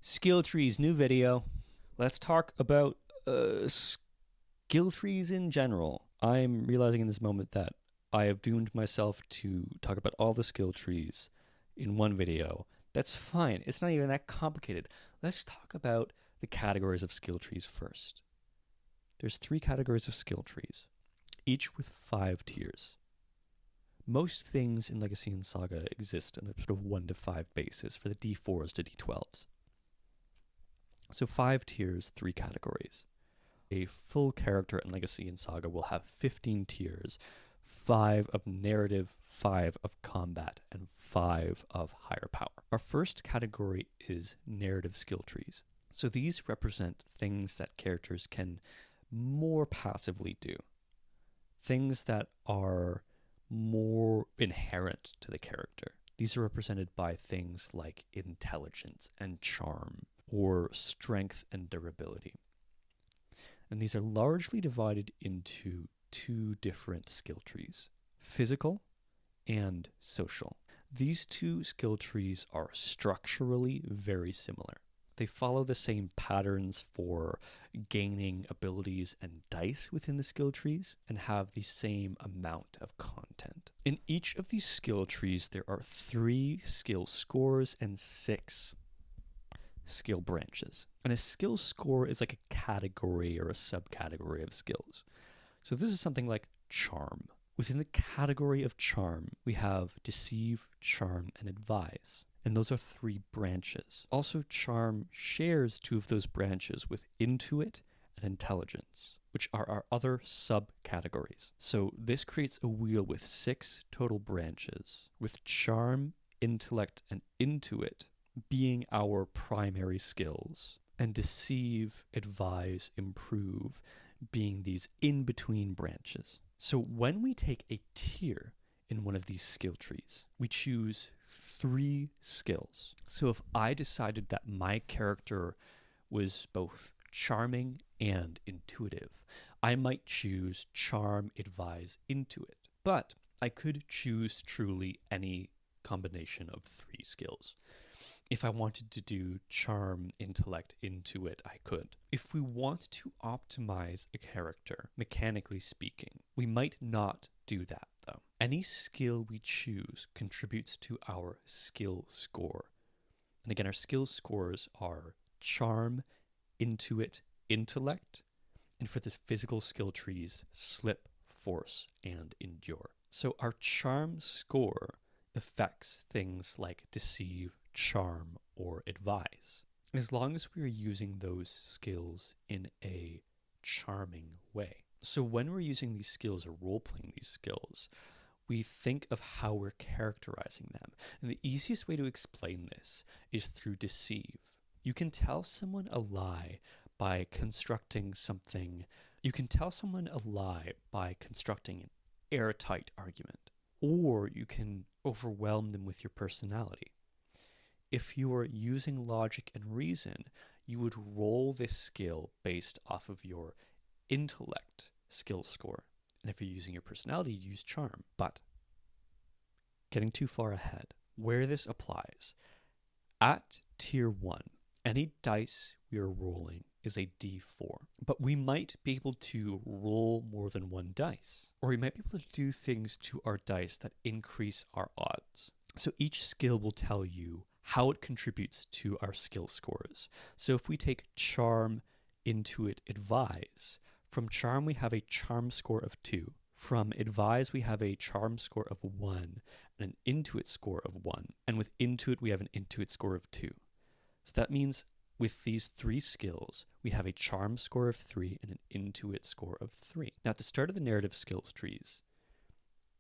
Skill trees, new video. Let's talk about skill trees in general. I'm realizing in this moment that I have doomed myself to talk about all the skill trees in one video. That's fine. It's not even that complicated. Let's talk about the categories of skill trees first. There's 3 categories of skill trees, each with 5 tiers. Most things in Legacy and Saga exist on a sort of 1 to 5 basis for the D4s to D12s. So 5 tiers, 3 categories. A full character in Legacy and Saga will have 15 tiers, 5 of narrative, 5 of combat, and 5 of higher power. Our first category is narrative skill trees. So these represent things that characters can more passively do. Things that are more inherent to the character. These are represented by things like intelligence and charm, or strength and durability. And these are largely divided into 2 different skill trees, physical and social. These 2 skill trees are structurally very similar. They follow the same patterns for gaining abilities and dice within the skill trees and have the same amount of content. In each of these skill trees, there are 3 skill scores and 6 skill branches. And a skill score is like a category or a subcategory of skills. So this is something like charm. Within the category of charm, we have deceive, charm, and advise. And those are 3 branches. Also, charm shares 2 of those branches with intuit and intelligence, which are our other subcategories. So this creates a wheel with 6 total branches, with charm, intellect, and intuit being our primary skills, and deceive, advise, improve being these in-between branches. So when we take a tier in one of these skill trees, we choose 3 skills. So if I decided that my character was both charming and intuitive, I might choose charm, advise, intuit. But I could choose truly any combination of 3 skills. If I wanted to do charm, intellect, intuit, I could. If we want to optimize a character, mechanically speaking, we might not do that though. Any skill we choose contributes to our skill score. And again, our skill scores are charm, intuit, intellect, and for this physical skill trees, slip, force, and endure. So our charm score affects things like deceive, charm, or advise. As long as we're using those skills in a charming way. So when we're using these skills or role-playing these skills, we think of how we're characterizing them. And the easiest way to explain this is through deceive. You can tell someone a lie by constructing something. You can tell someone a lie by constructing an airtight argument, or you can overwhelm them with your personality. If you are using logic and reason, you would roll this skill based off of your intellect skill score. And if you're using your personality, you use charm. But getting too far ahead, where this applies, at tier 1, any dice we are rolling is a D4. But we might be able to roll more than 1 dice, or we might be able to do things to our dice that increase our odds. So each skill will tell you how it contributes to our skill scores. So if we take charm, intuit, advise, from charm we have a charm score of 2. From advise we have a charm score of 1 and an intuit score of 1. And with intuit we have an intuit score of 2. So that means with these 3 skills, we have a charm score of 3 and an intuit score of 3. Now at the start of the narrative skills trees,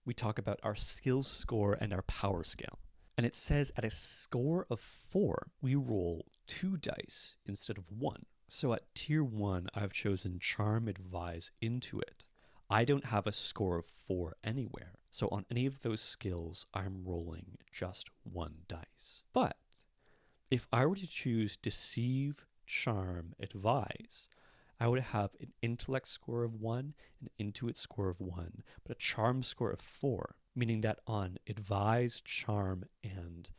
we talk about our skills score and our power scale. And it says at a score of 4, we roll 2 dice instead of 1. So at tier 1, I've chosen charm, advise, intuit. I don't have a score of 4 anywhere. So on any of those skills, I'm rolling just 1 dice. But if I were to choose deceive, charm, advise, I would have an intellect score of 1, an intuit score of 1, but a charm score of 4, meaning that on advise, charm, and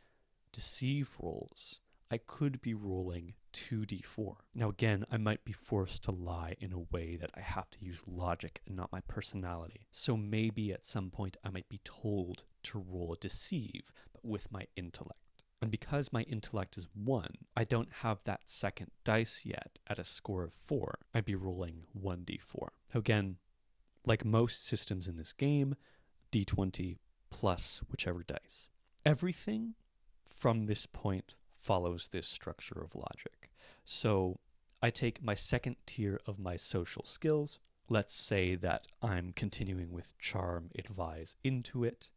deceive rolls, I could be rolling 2d4. Now again, I might be forced to lie in a way that I have to use logic and not my personality. So maybe at some point I might be told to roll a deceive, but with my intellect. And because my intellect is 1, I don't have that second dice yet at a score of 4. I'd be rolling 1d4. Again, like most systems in this game, d20 plus whichever dice. Everything from this point follows this structure of logic. So I take my second tier of my social skills. Let's say that I'm continuing with Charm, Advise, Intuit.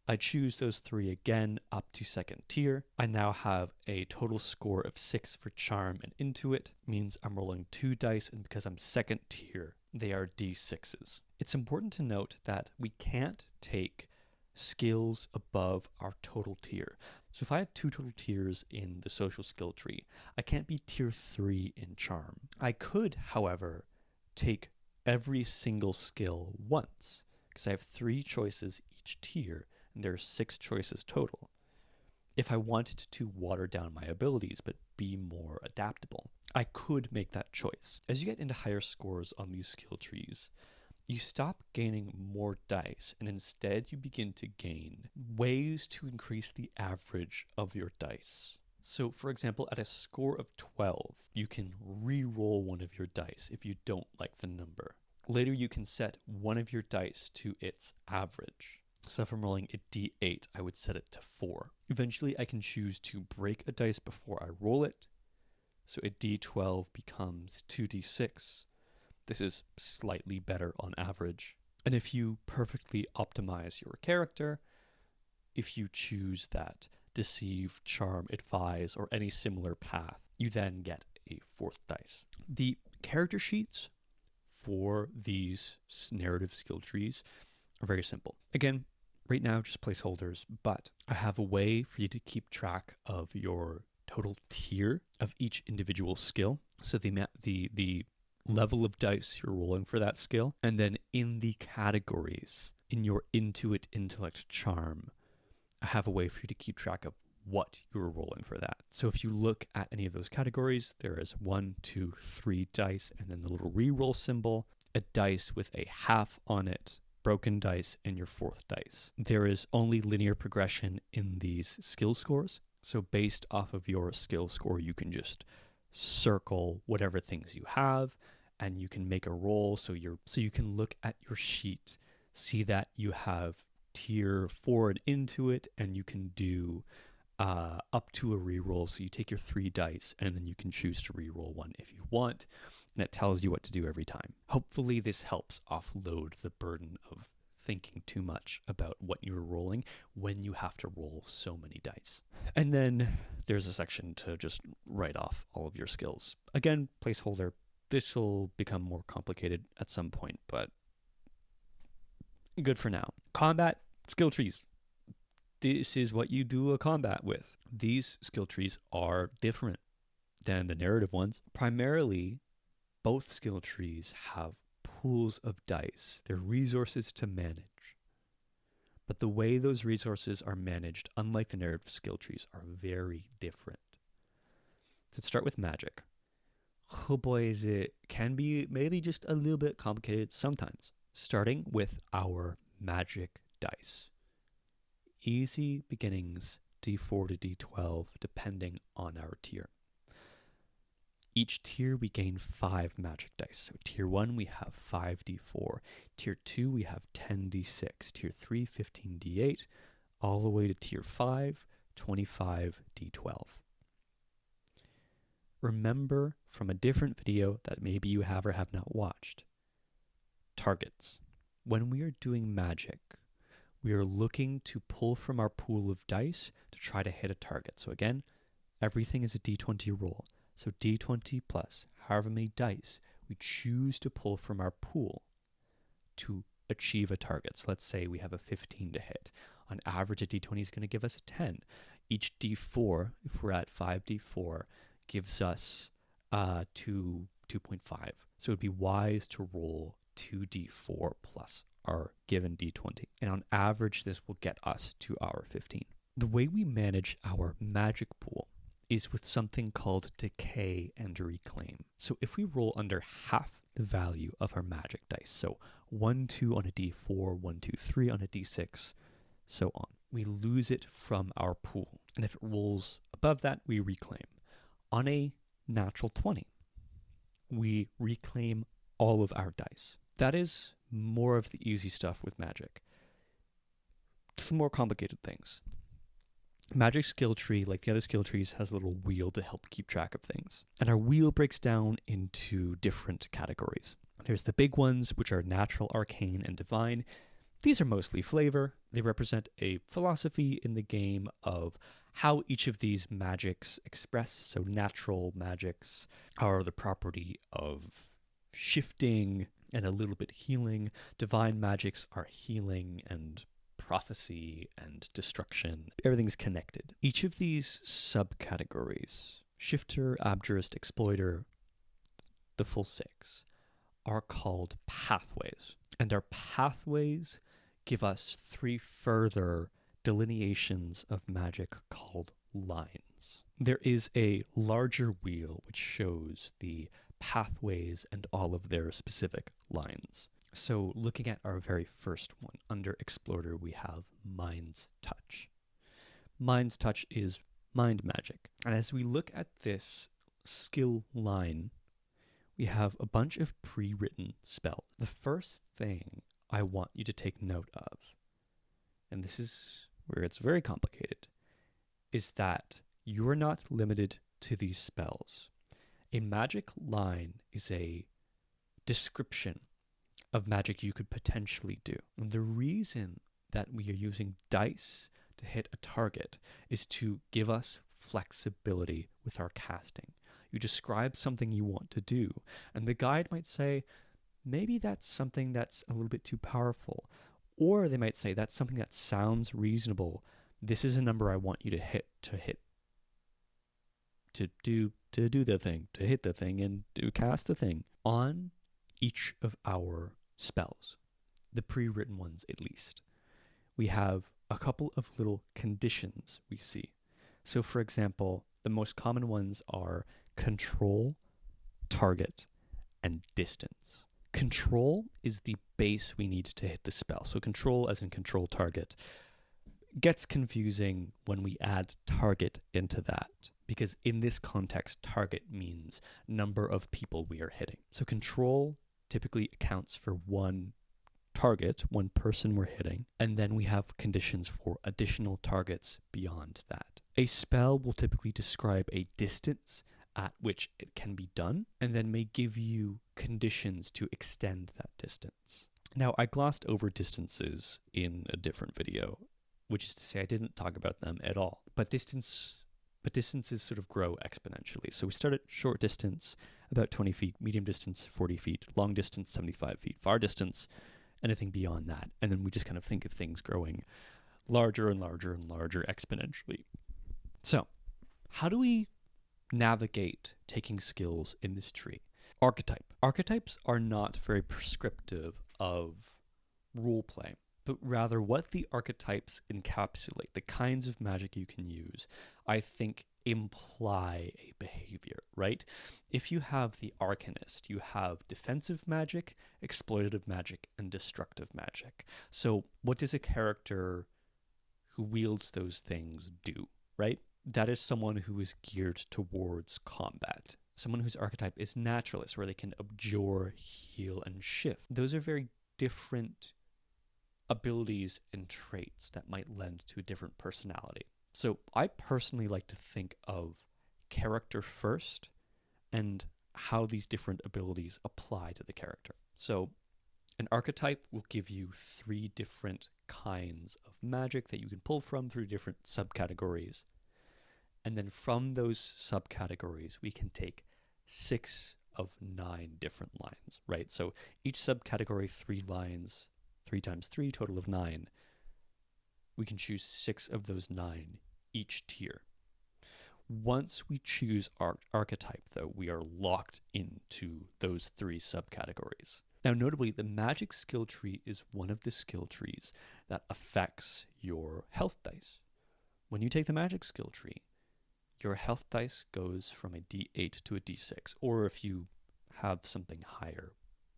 I choose those 3 again up to second tier. I now have a total score of 6 for Charm and Intuit. Means I'm rolling 2 dice, and because I'm second tier, they are d6s. It's important to note that we can't take skills above our total tier. So if I have 2 total tiers in the social skill tree, I can't be tier 3 in Charm. I could, however, take every single skill once, because I have 3 choices each tier, and there are 6 choices total. If I wanted to water down my abilities but be more adaptable, I could make that choice. As you get into higher scores on these skill trees, you stop gaining more dice, and instead you begin to gain ways to increase the average of your dice. So, for example, at a score of 12, you can re-roll one of your dice if you don't like the number. Later, you can set one of your dice to its average. So if I'm rolling a d8, I would set it to 4. Eventually, I can choose to break a dice before I roll it. So a d12 becomes 2d6. This is slightly better on average. And if you perfectly optimize your character, if you choose that Deceive, Charm, Advise, or any similar path, you then get a 4th dice. The character sheets for these narrative skill trees are very simple. Again, right now, just placeholders, but I have a way for you to keep track of your total tier of each individual skill. So the level of dice you're rolling for that skill, and then in the categories, in your Intuit, Intellect, Charm, I have a way for you to keep track of what you're rolling for that. So if you look at any of those categories, there is 1, 2, 3 dice, and then the little reroll symbol, a dice with a half on it, broken dice, and your 4th dice. There is only linear progression in these skill scores. So based off of your skill score, you can just circle whatever things you have, and you can make a roll. So you can look at your sheet, see that you have tier 4 and Intuit, and you can do up to a reroll. So you take your 3 dice, and then you can choose to reroll 1 if you want, and it tells you what to do every time. Hopefully this helps offload the burden of thinking too much about what you're rolling when you have to roll so many dice. And then there's a section to just write off all of your skills. Again, placeholder. This will become more complicated at some point, but good for now. Combat skill trees. This is what you do a combat with. These skill trees are different than the narrative ones. Primarily, both skill trees have pools of dice. They're resources to manage. But the way those resources are managed, unlike the narrative skill trees, are very different. So let's start with magic. Oh boy, it can be maybe just a little bit complicated sometimes. Starting with our magic dice. Easy beginnings, D4 to D12, depending on our tier. Each tier we gain 5 magic dice. So tier 1 we have 5d4. Tier 2 we have 10d6. Tier 3, 15d8. All the way to tier 5, 25d12. Remember from a different video that maybe you have or have not watched. Targets. When we are doing magic, we are looking to pull from our pool of dice to try to hit a target. So again, everything is a d20 roll. So d20 plus however many dice we choose to pull from our pool to achieve a target. So let's say we have a 15 to hit. On average, a d20 is going to give us a 10. Each d4, if we're at 5d4, gives us 2.5. So it would be wise to roll 2d4 plus our given d20. And on average, this will get us to our 15. The way we manage our magic pool is with something called decay and reclaim. So if we roll under half the value of our magic dice, so 1, 2 on a d4, 1, 2, 3 on a d6, so on, we lose it from our pool. And if it rolls above that, we reclaim. On a natural 20, we reclaim all of our dice. That is more of the easy stuff with magic. To the more complicated things. Magic skill tree, like the other skill trees, has a little wheel to help keep track of things. And our wheel breaks down into different categories. There's the big ones, which are natural, arcane, and divine. These are mostly flavor. They represent a philosophy in the game of how each of these magics express. So natural magics are the property of shifting and a little bit healing. Divine magics are healing and prophecy and destruction. Everything's connected. Each of these subcategories, shifter, abjurist, exploiter, the full 6, are called pathways. And our pathways give us 3 further delineations of magic called lines. There is a larger wheel which shows the pathways and all of their specific lines. So looking at our very first one, under Explorer, we have Mind's Touch. Mind's Touch is mind magic. And as we look at this skill line, we have a bunch of pre-written spells. The first thing I want you to take note of, and this is where it's very complicated, is that you're not limited to these spells. A magic line is a description of magic you could potentially do. And the reason that we are using dice to hit a target is to give us flexibility with our casting. You describe something you want to do, and the guide might say, maybe that's something that's a little bit too powerful. Or they might say, that's something that sounds reasonable. This is a number I want you to hit, to do the thing, to hit the thing and to cast the thing. On each of our spells, the pre-written ones at least, we have a couple of little conditions we see. So for example, the most common ones are control, target, and distance. Control is the base we need to hit the spell. So control as in control target gets confusing when we add target into that, because in this context, target means number of people we are hitting. So control typically accounts for one target, one person we're hitting, and then we have conditions for additional targets beyond that. A spell will typically describe a distance at which it can be done, and then may give you conditions to extend that distance. Now, I glossed over distances in a different video, which is to say I didn't talk about them at all. But distances sort of grow exponentially. So we start at short distance, about 20 feet, medium distance, 40 feet, long distance, 75 feet, far distance, anything beyond that. And then we just kind of think of things growing larger and larger and larger exponentially. So how do we navigate taking skills in this tree? Archetype. Archetypes are not very prescriptive of role play, but rather what the archetypes encapsulate, the kinds of magic you can use, I think imply a behavior, right? If you have the Arcanist, you have defensive magic, exploitative magic, and destructive magic. So what does a character who wields those things do, right? That is someone who is geared towards combat. Someone whose archetype is naturalist, where they can abjure, heal, and shift. Those are very different abilities and traits that might lend to a different personality. So I personally like to think of character first and how these different abilities apply to the character. So an archetype will give you 3 different kinds of magic that you can pull from through different subcategories. And then from those subcategories, we can take 6 of 9 different lines, right? So each subcategory, 3 lines, 3 times 3, total of 9. We can choose 6 of those 9 each tier. Once we choose our archetype, though, we are locked into those 3 subcategories. Now, notably, the magic skill tree is one of the skill trees that affects your health dice. When you take the magic skill tree, your health dice goes from a D8 to a D6, or if you have something higher,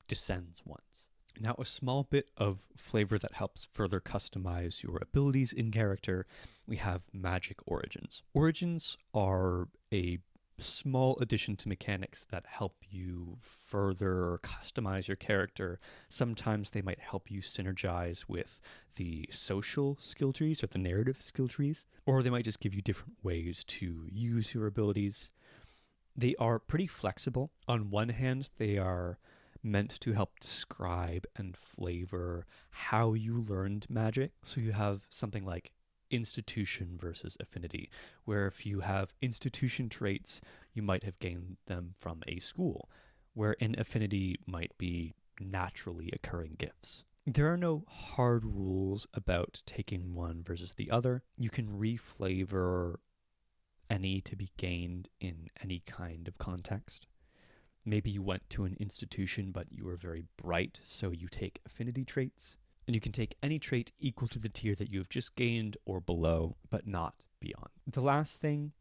descends once. Now, a small bit of flavor that helps further customize your abilities in character, we have magic origins. Origins are a small addition to mechanics that help you further customize your character. Sometimes they might help you synergize with the social skill trees or the narrative skill trees, or they might just give you different ways to use your abilities. They are pretty flexible. On one hand, they are meant to help describe and flavor how you learned magic. So you have something like institution versus affinity, where if you have institution traits, you might have gained them from a school, where an affinity might be naturally occurring gifts. There are no hard rules about taking one versus the other. You can reflavor any to be gained in any kind of context. Maybe you went to an institution, but you were very bright, so you take affinity traits. And you can take any trait equal to the tier that you have just gained or below, but not beyond. The last thing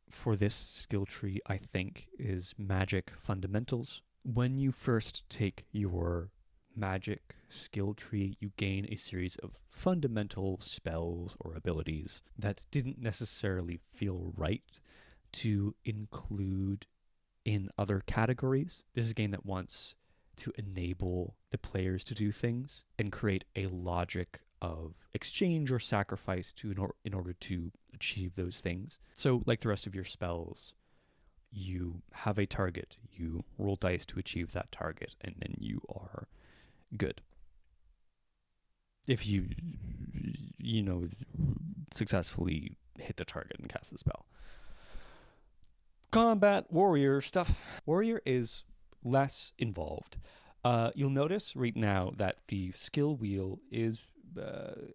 for this skill tree, I think, is magic fundamentals. When you first take your magic skill tree, you gain a series of fundamental spells or abilities that didn't necessarily feel right to include in other categories. This is a game that wants to enable the players to do things and create a logic of exchange or sacrifice in order to achieve those things. So like the rest of your spells, you have a target, you roll dice to achieve that target, and then you are good. If you successfully hit the target and cast the spell. Combat warrior stuff. Warrior is less involved. You'll notice right now that the skill wheel is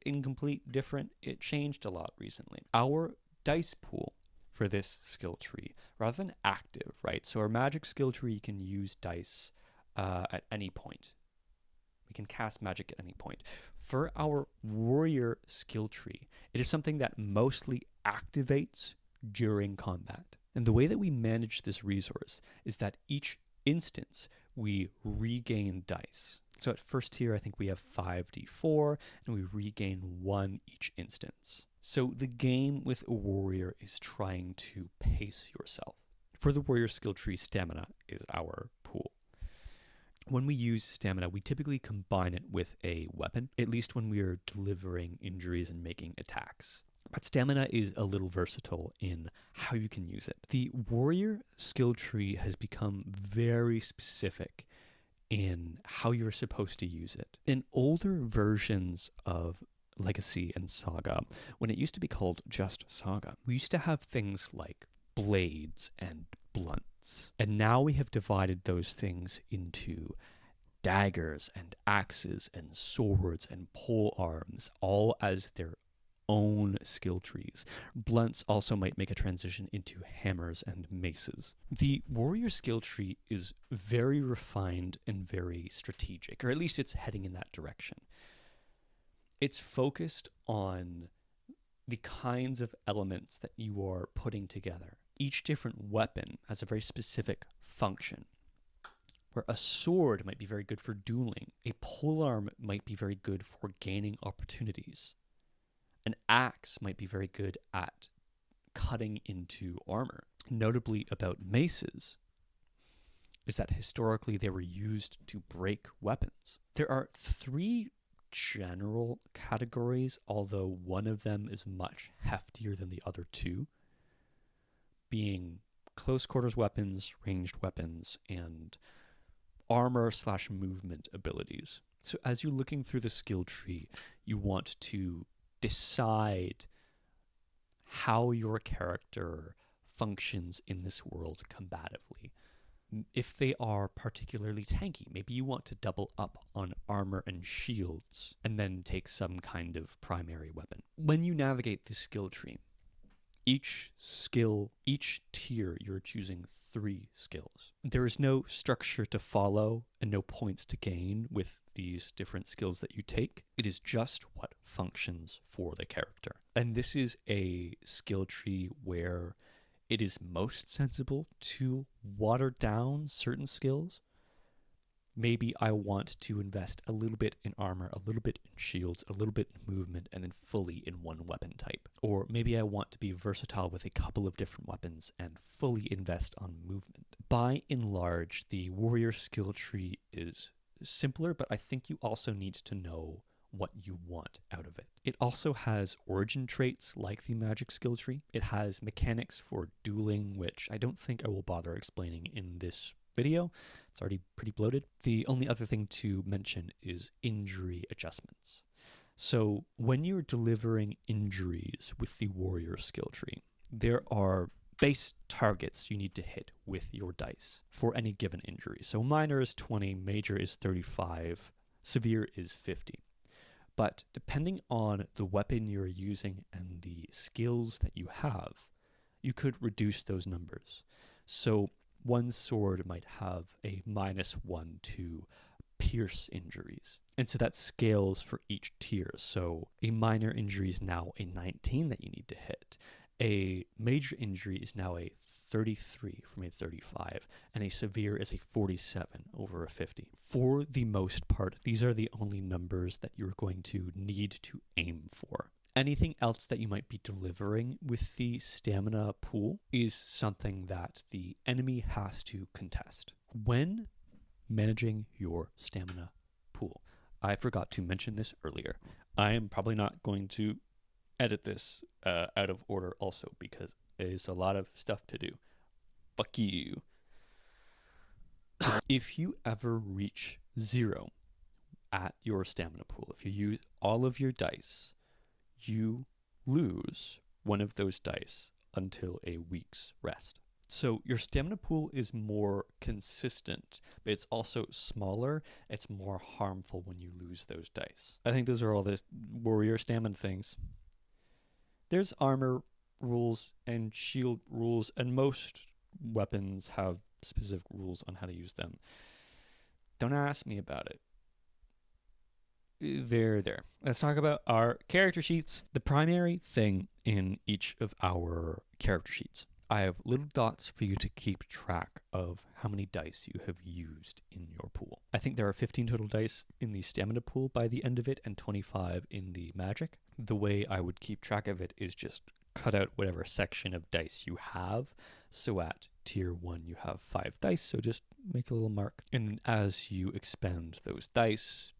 incomplete, different. It changed a lot recently. Our dice pool for this skill tree, rather than active, right? So our magic skill tree, you can use dice at any point. We can cast magic at any point. For our warrior skill tree, it is something that mostly activates during combat. And the way that we manage this resource is that each instance we regain dice. So at first tier, I think we have 5d4, and we regain 1 each instance. So the game with a warrior is trying to pace yourself. For the warrior skill tree, stamina is our pool. When we use stamina, we typically combine it with a weapon, at least when we are delivering injuries and making attacks. But stamina is a little versatile in how you can use it. The warrior skill tree has become very specific in how you're supposed to use it. In older versions of Legacy and Saga, when it used to be called just Saga, we used to have things like blades and blunts. And now we have divided those things into daggers and axes and swords and pole arms, all as their own skill trees. Blunts also might make a transition into hammers and maces. The warrior skill tree is very refined and very strategic, or at least it's heading in that direction. It's focused on the kinds of elements that you are putting together. Each different weapon has a very specific function. Where a sword might be very good for dueling, a polearm might be very good for gaining opportunities. An axe might be very good at cutting into armor. Notably about maces is that historically they were used to break weapons. There are 3 general categories, although one of them is much heftier than the other 2, being close quarters weapons, ranged weapons, and armor/movement abilities. So as you're looking through the skill tree, you want to decide how your character functions in this world combatively. If they are particularly tanky, maybe you want to double up on armor and shields and then take some kind of primary weapon. When you navigate the skill tree, each tier, you're choosing 3 skills. There is no structure to follow and no points to gain with these different skills that you take. It is just what functions for the character. And this is a skill tree where it is most sensible to water down certain skills. Maybe I want to invest a little bit in armor, a little bit in shields, a little bit in movement, and then fully in one weapon type. Or maybe I want to be versatile with a couple of different weapons and fully invest on movement. By and large, the warrior skill tree is simpler, but I think you also need to know what you want out of it. It also has origin traits like the magic skill tree. It has mechanics for dueling, which I don't think I will bother explaining in this video. It's already pretty bloated. The only other thing to mention is injury adjustments. So when you're delivering injuries with the warrior skill tree, there are base targets you need to hit with your dice for any given injury. So minor is 20, major is 35, severe is 50. But depending on the weapon you're using and the skills that you have, you could reduce those numbers. So one sword might have a -1 to pierce injuries. And so that scales for each tier. So a minor injury is now a 19 that you need to hit. A major injury is now a 33 from a 35, and a severe is a 47 over a 50. For the most part, these are the only numbers that you're going to need to aim for. Anything else that you might be delivering with the stamina pool is something that the enemy has to contest. When managing your stamina pool, I forgot to mention this earlier. I am probably not going to edit this out of order also because it's a lot of stuff to do. Fuck you. If you ever reach 0 at your stamina pool, if you use all of your dice, you lose one of those dice until a week's rest. So your stamina pool is more consistent, but it's also smaller. It's more harmful when you lose those dice. I think those are all the warrior stamina things. There's armor rules and shield rules, and most weapons have specific rules on how to use them. Don't ask me about it. They're there. Let's talk about our character sheets. The primary thing in each of our character sheets, I have little dots for you to keep track of how many dice you have used in your pool. I think there are 15 total dice in the stamina pool by the end of it and 25 in the magic. The way I would keep track of it is just cut out whatever section of dice you have. So at tier 1 you have 5 dice, so just make a little mark. And as you expend those dice,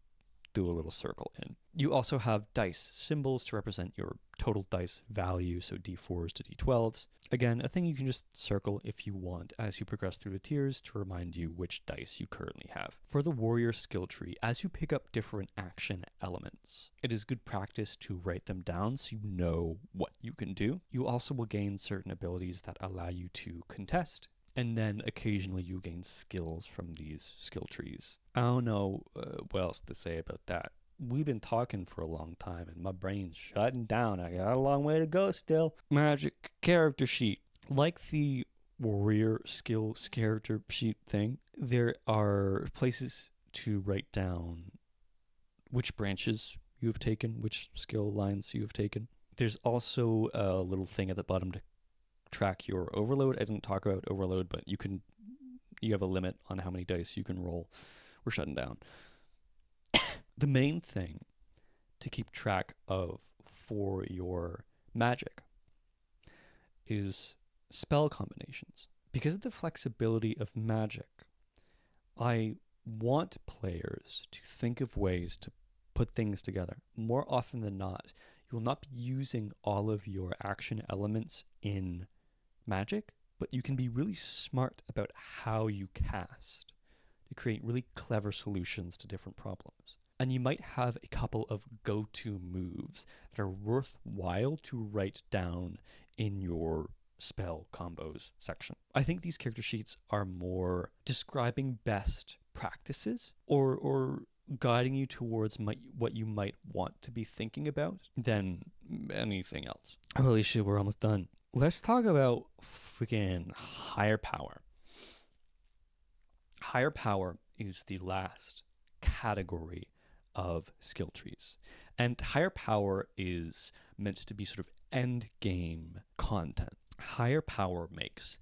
do a little circle in. You also have dice symbols to represent your total dice value, so d4s to d12s. Again, a thing you can just circle if you want as you progress through the tiers to remind you which dice you currently have. For the warrior skill tree, as you pick up different action elements, it is good practice to write them down so you know what you can do. You also will gain certain abilities that allow you to contest, and then occasionally you gain skills from these skill trees. I don't know what else to say about that. We've been talking for a long time and my brain's shutting down. I got a long way to go still. Magic character sheet. Like the warrior skills character sheet thing, there are places to write down which branches you have taken, which skill lines you have taken. There's also a little thing at the bottom to track your overload. I didn't talk about overload, but you have a limit on how many dice you can roll. We're shutting down. The main thing to keep track of for your magic is spell combinations. Because of the flexibility of magic, I want players to think of ways to put things together. More often than not, you will not be using all of your action elements in magic, but you can be really smart about how you cast to create really clever solutions to different problems. And you might have a couple of go-to moves that are worthwhile to write down in your spell combos section. I think these character sheets are more describing best practices or guiding you towards what you might want to be thinking about than anything else. Holy shit, we're almost done. Let's talk about freaking higher power. Higher power is the last category of skill trees. And higher power is meant to be sort of end game content. Higher power makes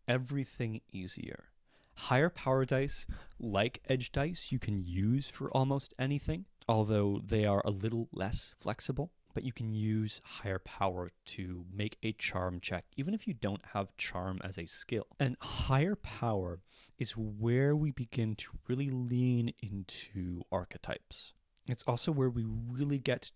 everything easier. Higher power dice, like edge dice, you can use for almost anything, although they are a little less flexible. But you can use higher power to make a charm check, even if you don't have charm as a skill. And higher power is where we begin to really lean into archetypes. It's also where we really get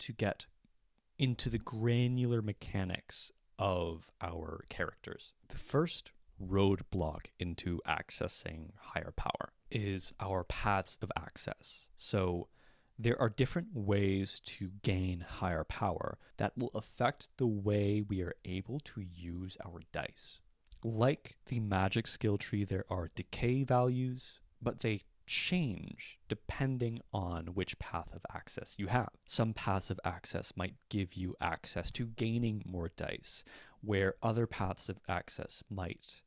into the granular mechanics of our characters. The first roadblock into accessing higher power is our paths of access. So there are different ways to gain higher power that will affect the way we are able to use our dice. Like the magic skill tree, there are decay values, but they change depending on which path of access you have. Some paths of access might give you access to gaining more dice, where other paths of access might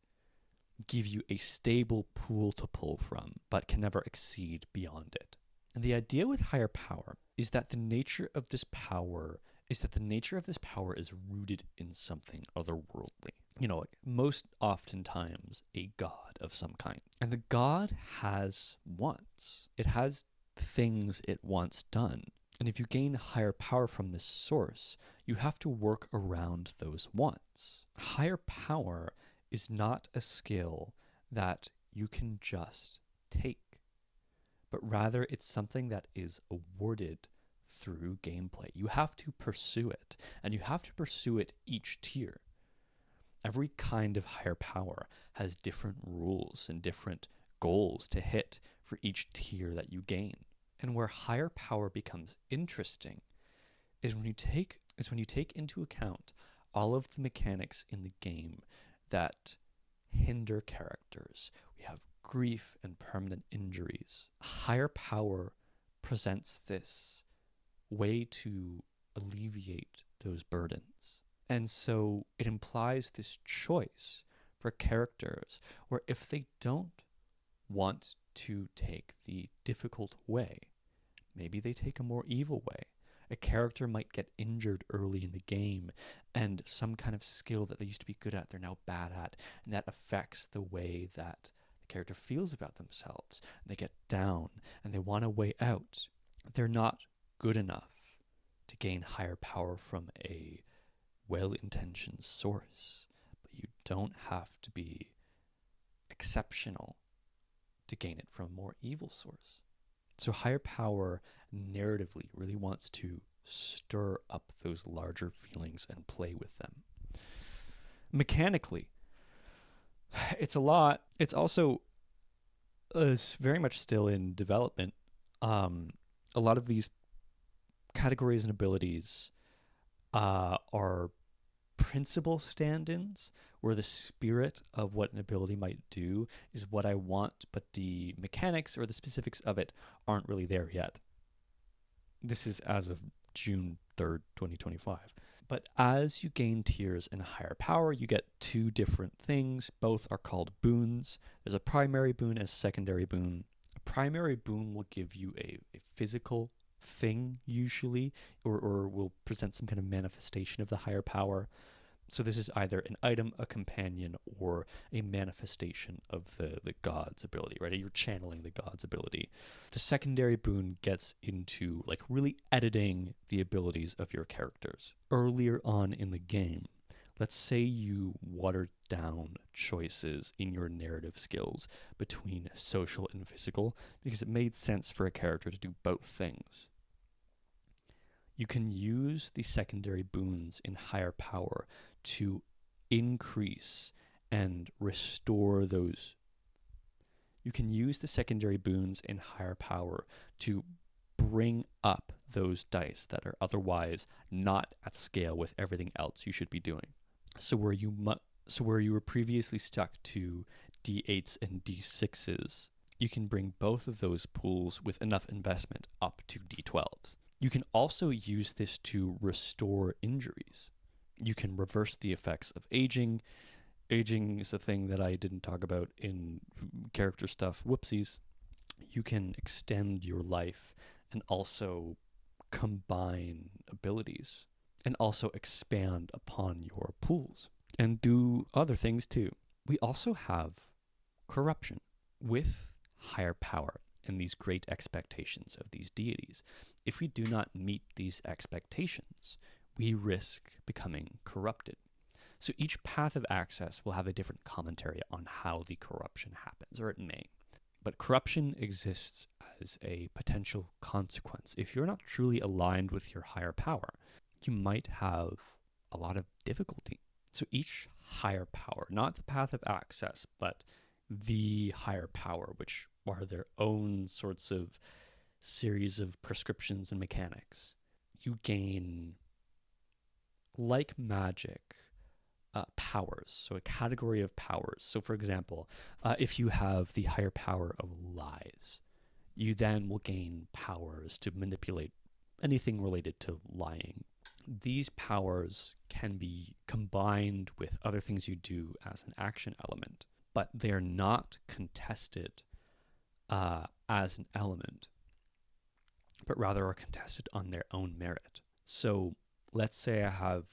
give you a stable pool to pull from, but can never exceed beyond it. And the idea with higher power is that the nature of this power is rooted in something otherworldly. Like most oftentimes a god of some kind. And the god has wants. It has things it wants done. And if you gain higher power from this source, you have to work around those wants. Higher power is not a skill that you can just take, but rather it's something that is awarded through gameplay. You have to pursue it, and you have to pursue it each tier. Every kind of higher power has different rules and different goals to hit for each tier that you gain. And where higher power becomes interesting is when you take into account all of the mechanics in the game that hinder characters. We have grief and permanent injuries. Higher power presents this way to alleviate those burdens. And so it implies this choice for characters where if they don't want to take the difficult way, maybe they take a more evil way. A character might get injured early in the game, and some kind of skill that they used to be good at, they're now bad at, and that affects the way that the character feels about themselves. They get down, and they want a way out. They're not good enough to gain higher power from a well-intentioned source, but you don't have to be exceptional to gain it from a more evil source. So higher power narratively really wants to stir up those larger feelings and play with them. Mechanically, it's a lot. It's also very much still in development. A lot of these categories and abilities are principal stand-ins, where the spirit of what an ability might do is what I want, but the mechanics or the specifics of it aren't really there yet. This is as of June 3rd, 2025. But as you gain tiers and higher power, you get two different things. Both are called boons. There's a primary boon and a secondary boon. A primary boon will give you a physical thing, usually, or will present some kind of manifestation of the higher power. So this is either an item, a companion, or a manifestation of the god's ability, right? You're channeling the god's ability. The secondary boon gets into like really editing the abilities of your characters. Earlier on in the game, let's say you watered down choices in your narrative skills between social and physical because it made sense for a character to do both things. You can use the secondary boons in higher power to increase and restore those. You can use the secondary boons in higher power to bring up those dice that are otherwise not at scale with everything else you should be doing. So where you were previously stuck to D8s and D6s, you can bring both of those pools with enough investment up to D12s. You can also use this to restore injuries. You can reverse the effects of aging. Aging is a thing that I didn't talk about in character stuff. Whoopsies. You can extend your life and also combine abilities and also expand upon your pools. and do other things too. We also have corruption with higher power and these great expectations of these deities. If we do not meet these expectations, we risk becoming corrupted. So each path of access will have a different commentary on how the corruption happens, or it may. But corruption exists as a potential consequence. If you're not truly aligned with your higher power, you might have a lot of difficulty. So each higher power, not the path of access, but the higher power, which are their own sorts of series of prescriptions and mechanics, you gain, like magic, powers, so a category of powers. So, for example, if you have the higher power of lies, you then will gain powers to manipulate anything related to lying. These powers can be combined with other things you do as an action element, but they are not contested as an element, but rather are contested on their own merit. So, let's say I have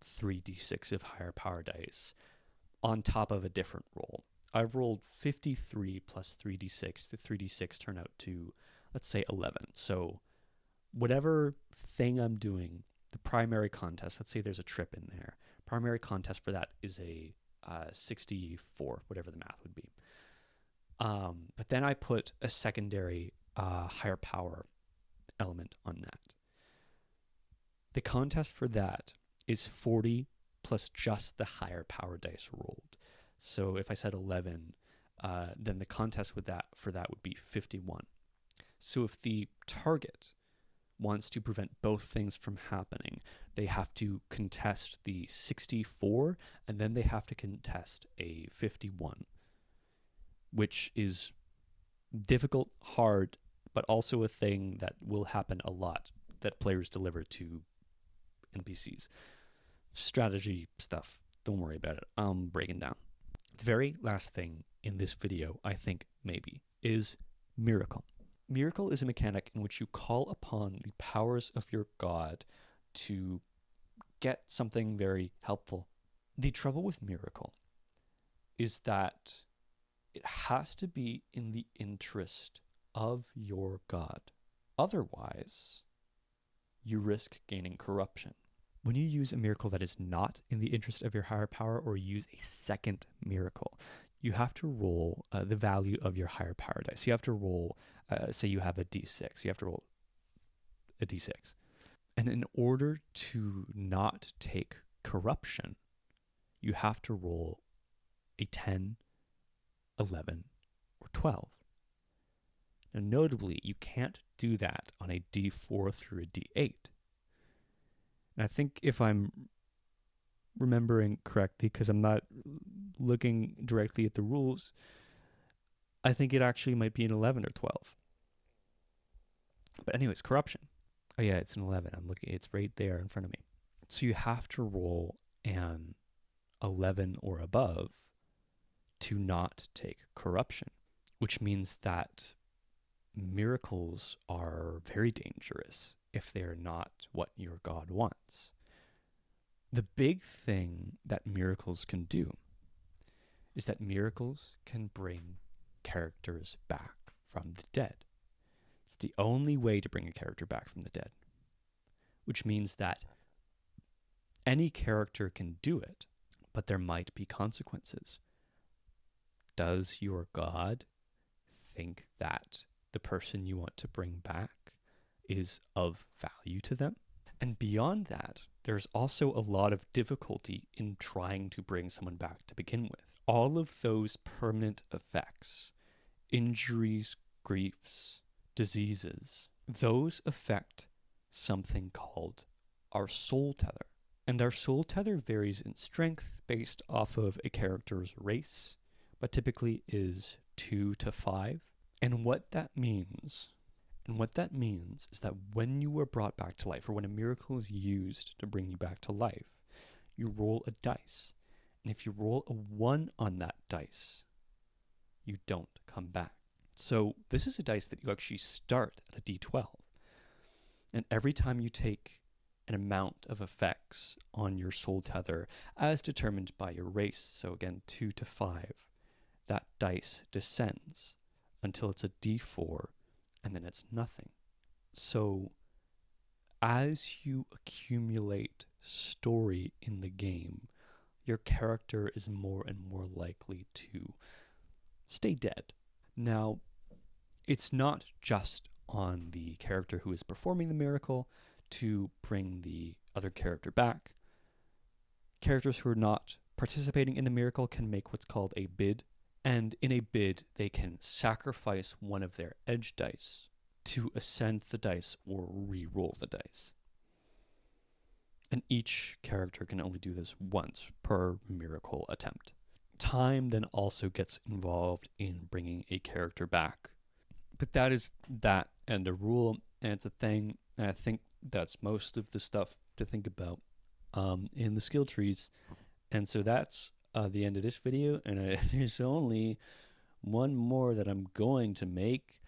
3d6 of higher power dice on top of a different roll. I've rolled 53 plus 3d6. The 3d6 turn out to, let's say, 11. So whatever thing I'm doing, the primary contest, let's say there's a trip in there. Primary contest for that is a 64, whatever the math would be. But then I put a secondary higher power element on that. The contest for that is 40 plus just the higher power dice rolled. So if I said 11, then the contest for that would be 51. So if the target wants to prevent both things from happening, they have to contest the 64, and then they have to contest a 51, which is difficult, hard, but also a thing that will happen a lot that players deliver to NPCs. Strategy stuff, don't worry about it. I'm breaking down. The very last thing in this video, I think maybe, is miracle. Miracle is a mechanic in which you call upon the powers of your god to get something very helpful. The trouble with miracle is that it has to be in the interest of your god. Otherwise, you risk gaining corruption. When you use a miracle that is not in the interest of your higher power, or use a second miracle, you have to roll the value of your higher power dice. You have to roll, say you have a d6, you have to roll a d6. And in order to not take corruption, you have to roll a 10, 11, or 12. Now, notably, you can't do that on a d4 through a d8. And I think if I'm remembering correctly, because I'm not looking directly at the rules, I think it actually might be an 11 or 12. But anyways, corruption. Oh yeah, it's an 11. I'm looking, it's right there in front of me. So you have to roll an 11 or above to not take corruption, which means that miracles are very dangerous if they're not what your god wants. The big thing that miracles can do is that miracles can bring characters back from the dead. It's the only way to bring a character back from the dead, which means that any character can do it, but there might be consequences. Does your god think that the person you want to bring back is of value to them? And beyond that, there's also a lot of difficulty in trying to bring someone back to begin with. All of those permanent effects, injuries, griefs, diseases, those affect something called our soul tether. And our soul tether varies in strength based off of a character's race, but typically is 2 to 5. And what that means is that when you are brought back to life, or when a miracle is used to bring you back to life, you roll a dice. And if you roll a 1 on that dice, you don't come back. So this is a dice that you actually start at a d12. And every time you take an amount of effects on your soul tether as determined by your race. So again, 2 to 5, that dice descends until it's a d4, and then it's nothing. So as you accumulate story in the game, your character is more and more likely to stay dead. Now, it's not just on the character who is performing the miracle to bring the other character back. Characters who are not participating in the miracle can make what's called a bid, and in a bid, they can sacrifice one of their edge dice to ascend the dice or re-roll the dice. And each character can only do this once per miracle attempt. Time then also gets involved in bringing a character back. But that is that and a rule, and it's a thing, and I think that's most of the stuff to think about in the skill trees. And so that's the end of this video, and there's only one more that I'm going to make.